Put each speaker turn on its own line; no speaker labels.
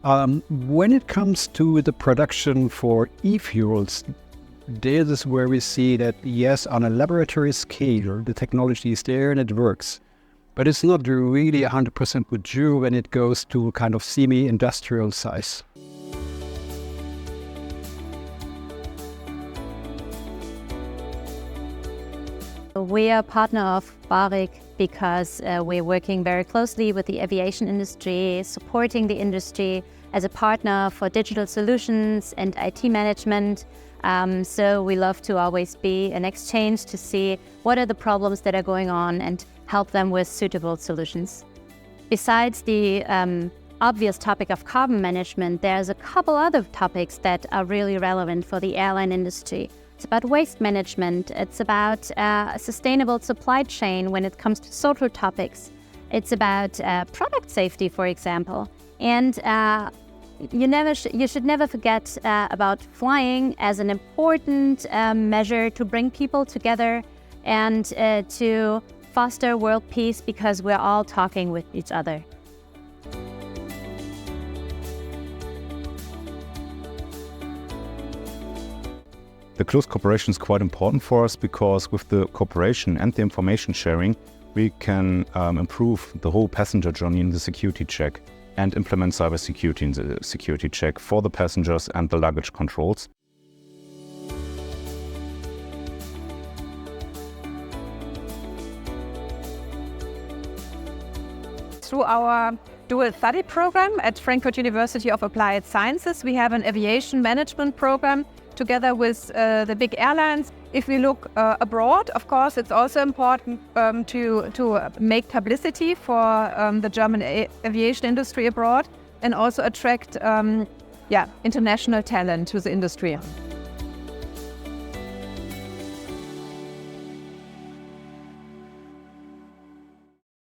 When it comes to the production for e-fuels, this is where we see that, yes, on a laboratory scale, the technology is there and it works. But it's not really 100% mature when it goes to kind of semi-industrial size.
We are a partner of BARIG because we're working very closely with the aviation industry, supporting the industry as a partner for digital solutions and IT management. So we love to always be an exchange to see what are the problems that are going on and help them with suitable solutions. Besides the obvious topic of carbon management, there's a couple other topics that are really relevant for the airline industry. It's about waste management. It's about a sustainable supply chain when it comes to social topics. It's about product safety, for example. And you should never forget about flying as an important measure to bring people together and to foster world peace, because we're all talking with each other.
The close cooperation is quite important for us because with the cooperation and the information sharing, we can improve the whole passenger journey in the security check and implement cybersecurity in the security check for the passengers and the luggage controls.
Through our dual study program at Frankfurt University of Applied Sciences, we have an aviation management program together with the big airlines. If we look abroad, of course, it's also important to make publicity for the German aviation industry abroad and also attract international talent to the industry.